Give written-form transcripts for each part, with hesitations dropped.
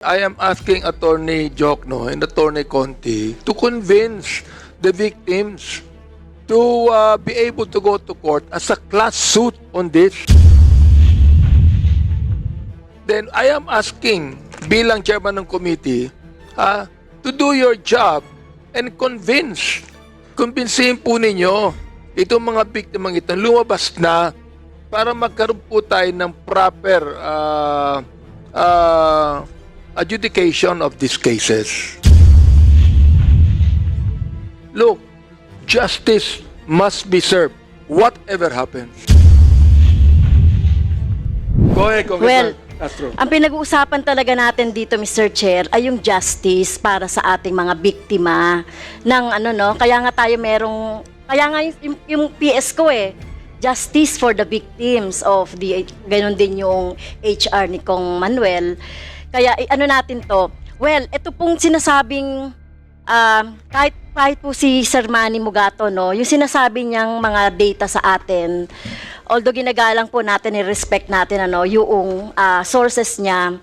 I am asking Attorney Jokno and Attorney Conti to convince the victims to be able to go to court as a class suit on this. Then I am asking bilang chairman ng committee to do your job and convincehin po ninyo itong mga biktimang ito lumabas na para magkaroon po tayo ng proper adjudication of these cases. Look, justice must be served, whatever happens. Go ahead, Congressman Castro. Ang pinag-uusapan talaga natin dito, Mr. Chair, ay yung justice para sa ating mga biktima ng kaya nga tayo kaya nga yung PS ko justice for the victims of ganun din yung HR ni Kong Manuel. Kaya natin to. Well, ito pong sinasabing kahit po si Sir Manny Mugato, yung sinasabi niyang mga data sa atin, although ginagalang po natin, i-respect natin yung sources niya.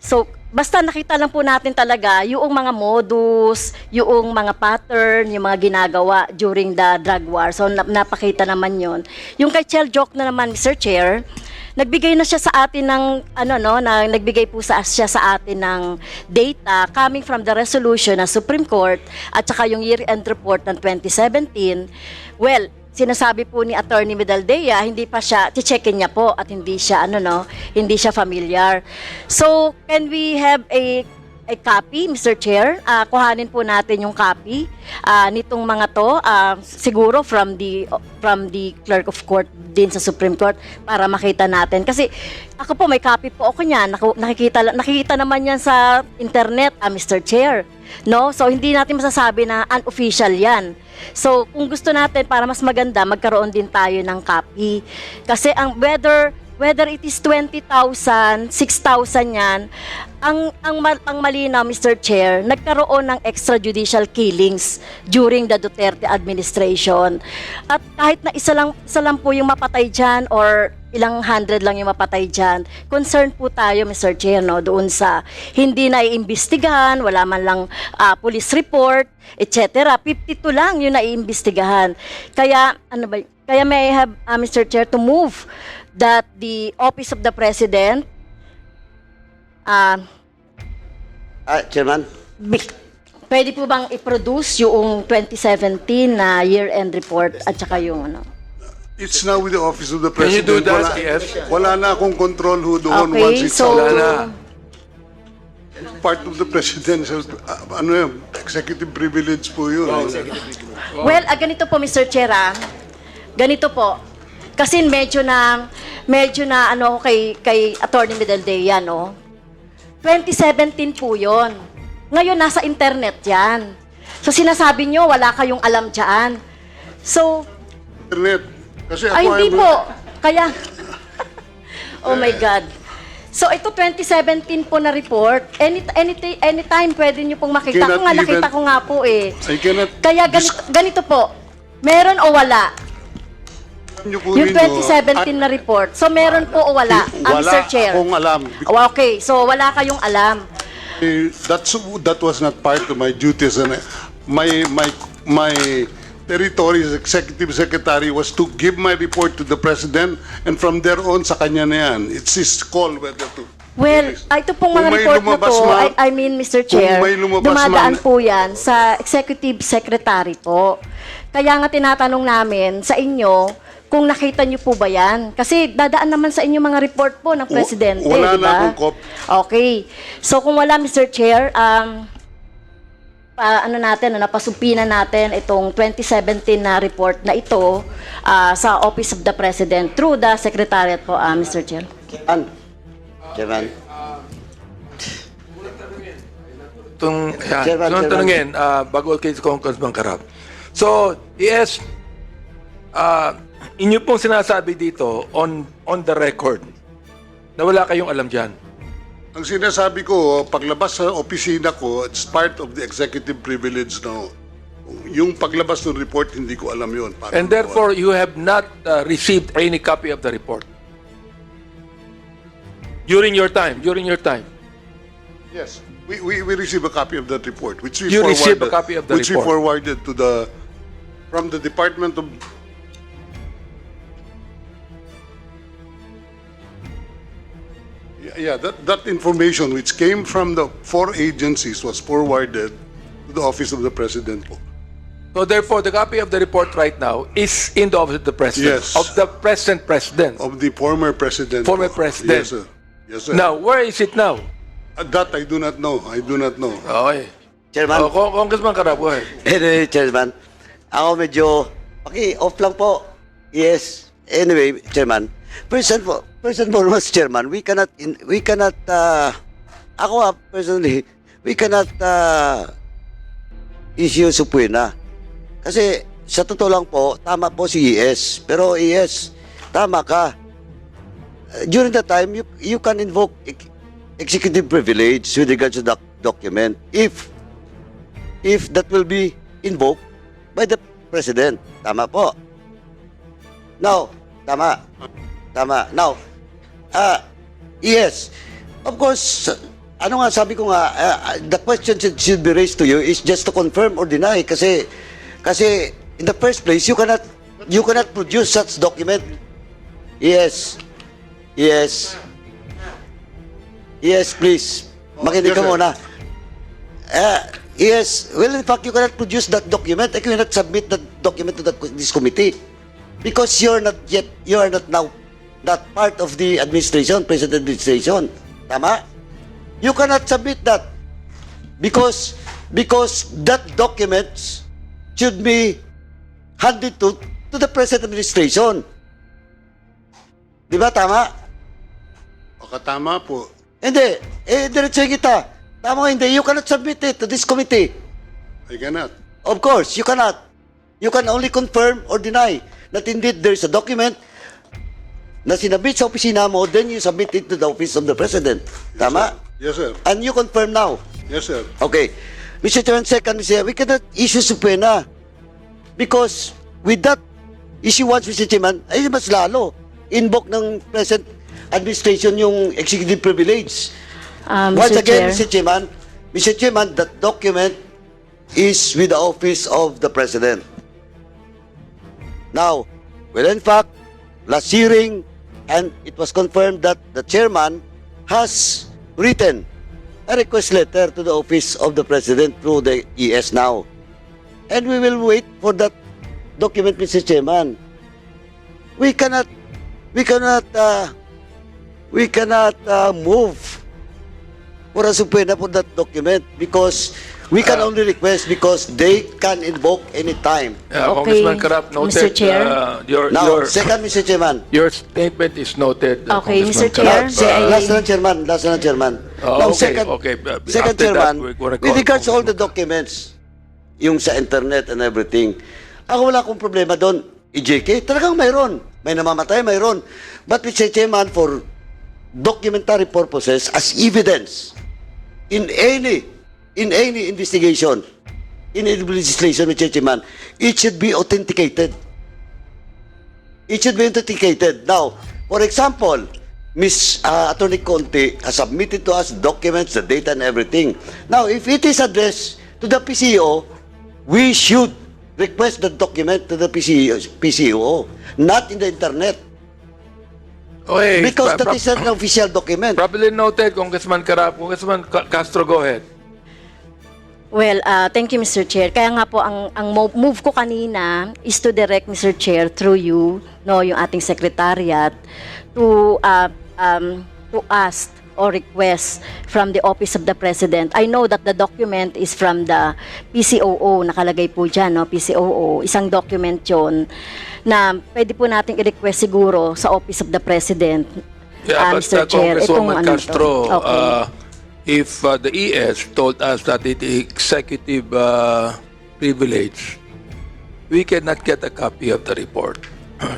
So, basta nakita lang po natin talaga yung mga modus, yung mga pattern, yung mga ginagawa during the drug war. So, napakita naman yon. Yung kay Chel Joke na naman, Mr. Chair, nagbigay na siya sa atin ng nagbigay po siya sa atin ng data coming from the resolution ng Supreme Court at saka yung year-end report ng 2017. Well, sinasabi po ni Attorney Medaldea, hindi pa siya checkin niya po at hindi siya hindi siya familiar. So, can we have a copy, Mr. Chair? Kuhanin po natin yung copy nitong mga to, siguro from the Clerk of Court din sa Supreme Court para makita natin. Kasi ako po, may copy po ako niyan. Nakikita naman yan sa internet, Mr. Chair. No? So, hindi natin masasabi na unofficial yan. So, kung gusto natin, para mas maganda, magkaroon din tayo ng copy. Kasi whether it is 20,000, 6,000 yan, ang malinaw, Mr. Chair, nagkaroon ng extrajudicial killings during the Duterte administration. At kahit na isa lang po yung mapatay dyan or ilang hundred lang yung mapatay dyan, concerned po tayo, Mr. Chair, doon sa hindi na iimbestigahan, wala man lang police report, etc. 52 lang yung naiimbestigahan. Kaya, kaya may I have, Mr. Chair, to move that the Office of the President Chairman? Pwede po bang i-produce yung 2017 na year-end report at saka yung It's now with the Office of the Can you President. do that, yes? Wala na akong control who doon Okay, once it's so part of the presidential, executive privilege po yun. well, ganito po, Mr. Chair, ganito po. Kasi medyo na kay Attorney Medaldea, 2017 po yon. Ngayon, nasa internet yan. So, sinasabi nyo, wala kayong alam dyan. So, Internet. Kasi ako ay, hindi ay- po. Kaya, oh my God. So, ito 2017 po na report. Anytime pwede nyo pong makita. Cannot Kung nga, nakita even- ko nga po I cannot Kaya ganito po. Meron o wala? Nyo po Yung ninyo. 2017 na report. So, meron po o wala? Wala Mr. Chair. akong alam. Okay, so wala kayong alam. That was not part of my duties. And my territory's executive secretary was to give my report to the president, and from there on sa kanya na yan. It's his call whether to. Well, ito pong mga Kung may report na lumabas, to, ma'am, I mean, Mr. Chair, may lumabas, dumadaan ma'am, po yan sa executive secretary po. Kaya nga tinatanong namin sa inyo, kung nakita niyo po ba yan? Kasi dadaan naman sa inyo mga report po ng presidente, wala di ba? na akong copy. Okay. So kung wala, Mr. Chair, napasumpinan natin itong 2017 na report na ito sa Office of the President through the Secretariat po, Mr. Chair. Chairman? Chairman, tanungin, bago kay Congressman Karab. So, yes, inyo pong sinasabi dito on the record na wala kayong alam dyan. Ang sinasabi ko, paglabas sa opisina ko, it's part of the executive privilege now. Yung paglabas ng report, hindi ko alam yun. And therefore, you have not received any copy of the report. During your time. Yes, we received a copy of that report, which we You forwarded, received a copy of the which report. we forwarded to from the Department of. Yeah, that information which came from the 4 agencies was forwarded to the Office of the President. So therefore, the copy of the report right now is in the office of the president. Yes. Of the present president. Of the former president. Former president. Yes, sir. Yes, sir. Now, where is it now? That I do not know. I do not know. Okay. Chairman. Oh, Congressman Carap, go ahead. Anyway, Chairman, ako medyo, off lang po. Yes. Anyway, Chairman, first and foremost, Chairman, personally, we cannot issue subpoena. Kasi, sa totoo lang po, tama po si ES. Pero ES, tama ka. During that time, you can invoke executive privilege with regards to that document if that will be invoked by the President. Tama po. Now, tama. Now, yes, of course, ano nga sabi ko nga, the question should be raised to you is just to confirm or deny kasi in the first place, you cannot produce such document. Yes, please. Makinig ka Yes, sir. muna. Yes, well, in fact, you cannot produce that document. You cannot submit that document to this committee because you are not now that part of the administration, present administration. Tama? You cannot submit that because that document should be handed to the present administration. Di ba tama? Tama po. Hindi. Diretso kita. Tama hindi. You cannot submit it to this committee. I cannot. Of course, you cannot. You can only confirm or deny that indeed there is a document na sinabit sa opisina mo, then you submit it to the office of the President. Tama? Yes, sir. And you confirm now. Yes, sir. Okay. Mr. Chairman, second, we cannot issue subpoena because with that issue once, Mr. Chairman, ay mas lalo. Invoke ng present administration yung executive privilege. Once Mr. again, Chair. Mr. Chairman, that document is with the office of the President. Now, well, in fact, last hearing, and it was confirmed that the chairman has written a request letter to the office of the President through the ES now. And we will wait for that document, Mr. Chairman. We cannot move for a subpoena for that document because we can only request because they can invoke any time. Okay, Congressman Carap, noted. Mr. Chair. Now, second, Mr. Chairman. Your statement is noted. Okay, Congressman Mr. Chair. Carap. Last na, Chairman. Now, okay, second, okay. second After that, Chairman, we're gonna with call regards to all the Congressman. documents, yung sa internet and everything, ako wala akong problema doon. EJK, talagang mayroon. May namamatay, mayroon. But Mr. Chairman, for documentary purposes, as evidence, in any investigation, in any legislation, Mr. Chairman, it should be authenticated. It should be authenticated. Now, for example, Ms. Attorney Conte has submitted to us documents, the data and everything. Now, if it is addressed to the PCO, we should request the document to the PCO, not in the internet. Okay, Because that is an official document. properly noted, Congressman Carap. Congressman Castro, go ahead. Well, thank you, Mr. Chair. Kaya nga po, ang move ko kanina is to direct, Mr. Chair, through you, no, yung ating secretariat, to ask or request from the Office of the President. I know that the document is from the PCOO, nakalagay po dyan, no, PCOO. Isang document yon na pwede po nating i-request siguro sa Office of the President. Yeah, but Mr. Chair, Congresswoman itong Castro, okay. if the ES told us that it is executive privilege, we cannot get a copy of the report.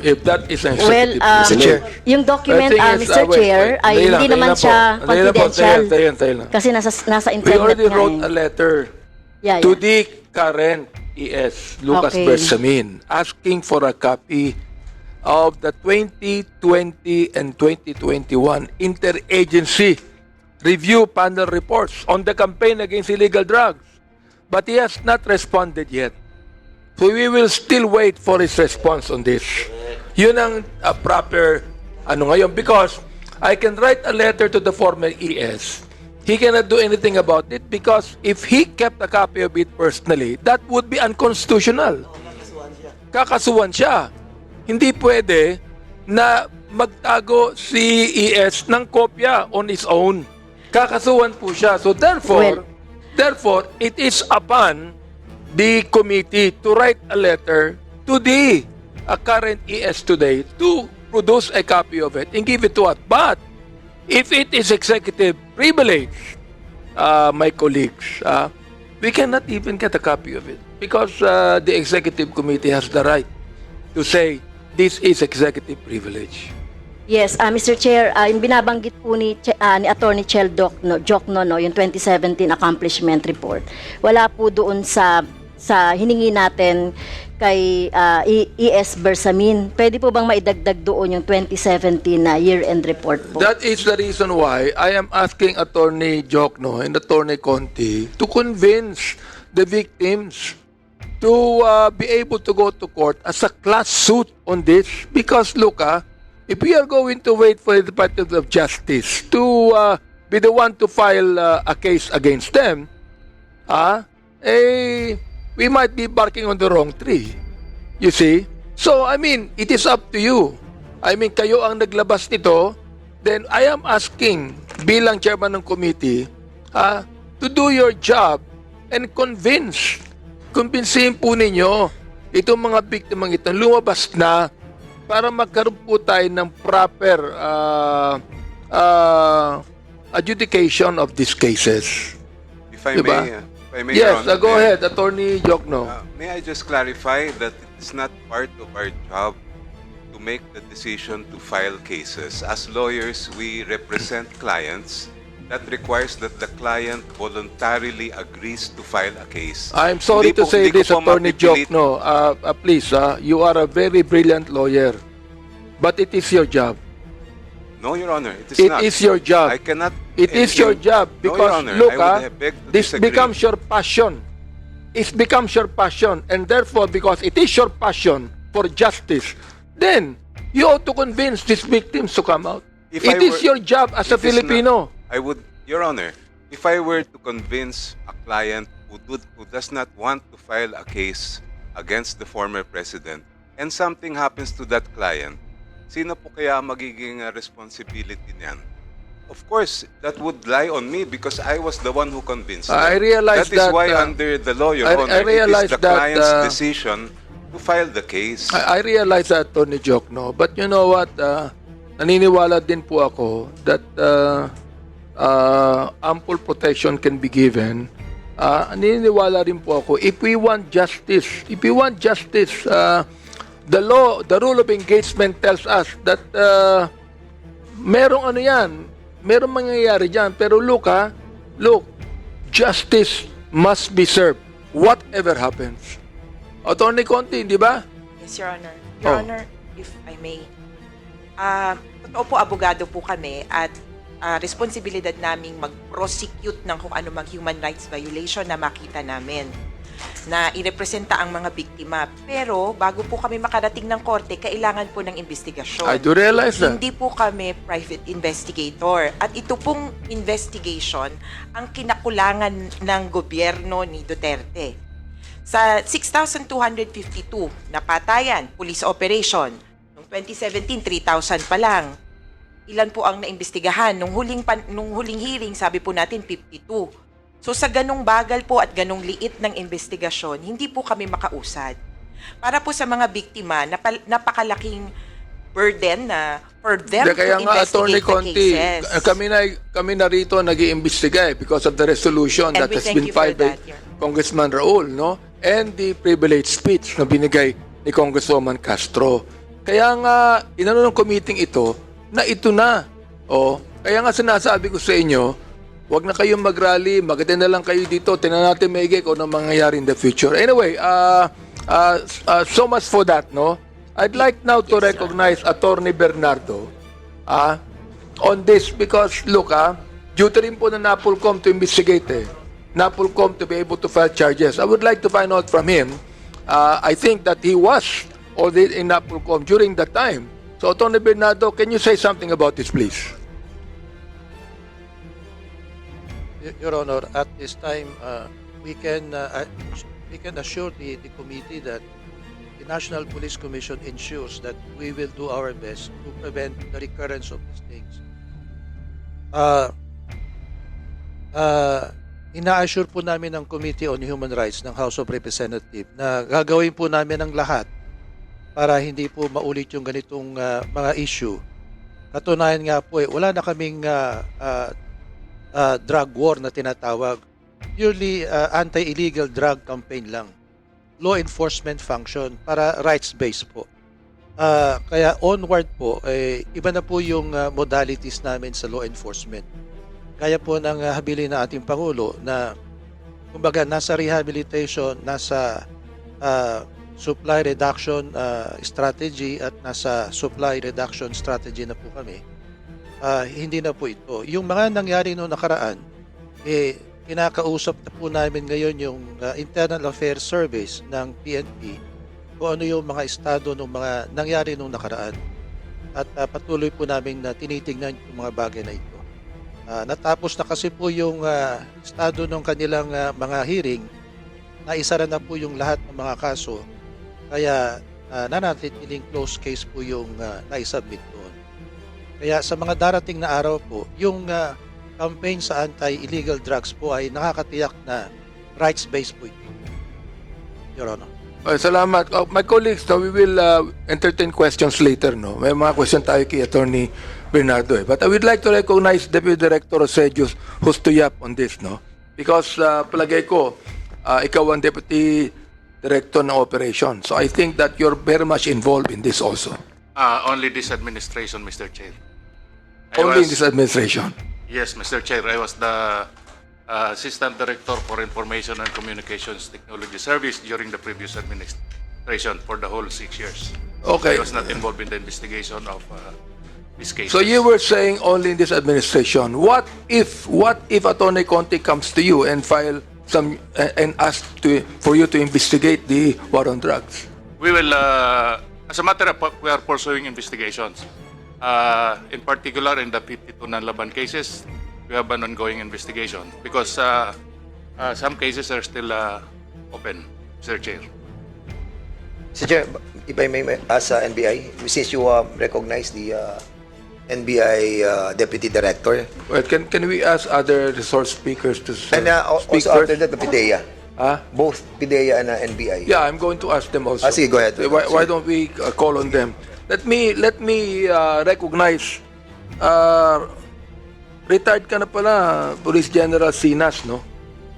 If that is an Well, executive privilege. Mr. Chair. yung document, The thing is, Mr. wait, Chair, wait. ay Dali lang, hindi dali naman lang po. siya Dali lang po, confidential. tayo lang. Kasi nasa We internet already nga wrote eh. a letter Yeah, to yeah. the current ES, Lucas Okay. Bersamin, asking for a copy of the 2020 and 2021 interagency review panel reports on the campaign against illegal drugs. But he has not responded yet. So we will still wait for his response on this. Yun ang proper ngayon, because I can write a letter to the former ES. He cannot do anything about it because if he kept a copy of it personally, that would be unconstitutional. Kakasuhan siya. Hindi pwede na magtago si ES ng kopya on his own. Kakasuhan po siya. So therefore, it is upon the committee to write a letter to the current ES today to produce a copy of it and give it to us. But if it is executive privilege, my colleagues, we cannot even get a copy of it because the executive committee has the right to say this is executive privilege. Yes, Mr. Chair, yung binabanggit po ni Attorney Chel Jokno, no, yung 2017 accomplishment report, wala po doon sa hiningi natin kay ES Bersamin. Pwede po bang maidagdag doon yung 2017 na year-end report po? That is the reason why I am asking Attorney Jokno and Attorney Conti to convince the victims to be able to go to court as a class suit on this. Because look, if we are going to wait for the Department of Justice to be the one to file a case against them, we might be barking on the wrong tree. You see? So, I mean, it is up to you. I mean, kayo ang naglabas nito, then I am asking, bilang chairman ng committee, to do your job and convincehin po ninyo itong mga biktimang ito, lumabas na para magkaroon po tayo ng proper adjudication of these cases. If I Diba? may, Yes, Your Honor, go may- ahead, Attorney Jokno. May I just clarify that it's not part of our job to make the decision to file cases. As lawyers, we represent clients. That requires that the client voluntarily agrees to file a case. I'm sorry Hindi to po- say hindi ko this, po Attorney mapipilit- Jokno. Please, you are a very brilliant lawyer. But it is your job. No, Your Honor, it is It not. is your job. I cannot. It is your job No, because Your Honor, look, I would beg to this disagree. becomes your passion. It becomes your passion, and therefore, because it is your passion for justice, then you ought to convince these victims to come out. If It I is were- your job as a It is Filipino. not. I would, Your Honor, if I were to convince a client who does not want to file a case against the former president, and something happens to that client, sino po kaya magiging responsibility niyan? Of course, that would lie on me because I was the one who convinced them. I realize that is that, why under the law, Your I Honor, realize it is the that, client's decision to file the case. I realize that, Tony Jokno, but you know what? Naniniwala din po ako that ample protection can be given. Naniniwala rin po ako, if we want justice, the rule of engagement tells us that merong merong mangyayari dyan. Pero look, justice must be served, whatever happens. Attorney Conti, di ba? Yes, Your Honor. Your Oh. Honor, if I may. Totoo po, abogado po kami at responsibilidad naming mag-prosecute ng kung ano mang human rights violation na makita namin na irepresenta ang mga biktima. Pero bago po kami makarating ng korte, kailangan po ng investigasyon. I do realize that. Hindi po kami private investigator. At ito pong investigation ang kinakulangan ng gobyerno ni Duterte. Sa 6,252 na patayan, police operation, noong 2017, 3,000 pa lang. Ilan po ang naimbestigahan? Nung huling hearing, sabi po natin 52. So sa ganong bagal po at ganong liit ng investigasyon, hindi po kami makausad. Para po sa mga biktima, napakalaking burden na for them Kaya to nga, Attorney investigate the Conti, cases. kami na rito nag-iimbestiga because of the resolution And that we has thank been you for filed by that, Your Honor. Congressman Raul, no? And the privilege speech na binigay ni Congresswoman Castro. Kaya nga, inano ng committee ito, na ito na. Kaya nga sinasabi ko sa inyo, huwag na kayong mag-rally, maganda na lang kayo dito, tinan natin maigi kung ano mangyayari in the future. Anyway, so much for that, no? I'd like now to recognize Attorney Bernardo on this because, look, duty rin po ng NAPOLCOM to investigate NAPOLCOM to be able to file charges. I would like to find out from him. I think that he was already in NAPOLCOM during that time. So, Atty. Bernardo, can you say something about this, please? Your Honor, at this time, we can assure the committee that the National Police Commission ensures that we will do our best to prevent the recurrence of these things. Ina-assure po namin ng Committee on Human Rights ng House of Representatives na gagawin po namin ang lahat para hindi po maulit yung ganitong mga issue. Katunayan nga po, wala na kaming drug war na tinatawag. Purely anti-illegal drug campaign lang. Law enforcement function para rights-based po. Kaya onward po, iba na po yung modalities namin sa law enforcement. Kaya po ng habilin ng ating Pangulo na kumbaga nasa rehabilitation, nasa supply reduction strategy at nasa supply reduction strategy na po kami. Hindi na po ito. Yung mga nangyari noong nakaraan, kinakausap na po namin ngayon yung Internal Affairs Service ng PNP kung ano yung mga estado ng mga nangyari noong nakaraan. At patuloy po namin na tinitingnan yung mga bagay na ito. Natapos na kasi po yung estado ng kanilang mga hearing, naisara na po yung lahat ng mga kaso, kaya nanatiling close case po yung naisubmit doon. Kaya sa mga darating na araw po, yung campaign sa anti-illegal drugs po ay nakakatiyak na rights-based po ito. Your Honor. Salamat. My colleagues, we will entertain questions later. No? May mga question tayo kay Attorney Bernardo. But I would like to recognize Deputy Director Osedios who's to yap on this. No? Because palagay ko, ikaw ang Deputy Director ng Operation. So I think that you're very much involved in this also. Only this administration, Mr. Chair. Only in this administration. Yes, Mr. Chair. I was the Assistant Director for Information and Communications Technology Service during the previous administration for the whole 6 years. Okay. I was not involved in the investigation of this case. So you were saying only in this administration. What if Attorney Conte comes to you and file some and ask for you to investigate the war on drugs? We will, as a matter of fact, we are pursuing investigations. In particular, in the 52 non-laban cases, we have an ongoing investigation because some cases are still open, Mr. Chair. Mr. Chair, if I may ask NBI, since you recognize the NBI Deputy Director, Well, can we ask other resource speakers to and speak also first? after that, the PIDEA, Huh? both PIDEA and NBI. Yeah, I'm going to ask them also. Sige, go ahead. Why don't we call on them? Let me recognize. Retired ka na pala, Police General Sinas, no?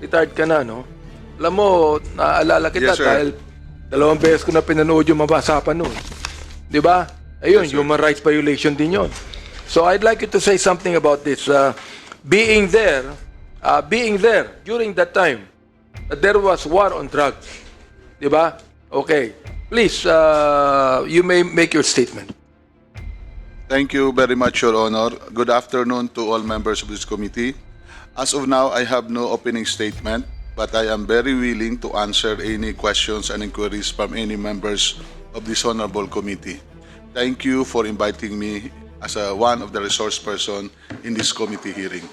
Retired ka na, no? Alam mo, naaalala kita Yes, sir. dahil 2 beses ko na pinanood yung mabasapan noon. Di ba? Ayun, Yes, sir. human rights violation din yon. So I'd like you to say something about this. Being there during that time, that there was war on drugs. Di ba? Okay. Please, you may make your statement. Thank you very much, Your Honor. Good afternoon to all members of this committee. As of now, I have no opening statement, but I am very willing to answer any questions and inquiries from any members of this honorable committee. Thank you for inviting me as one of the resource person in this committee hearing.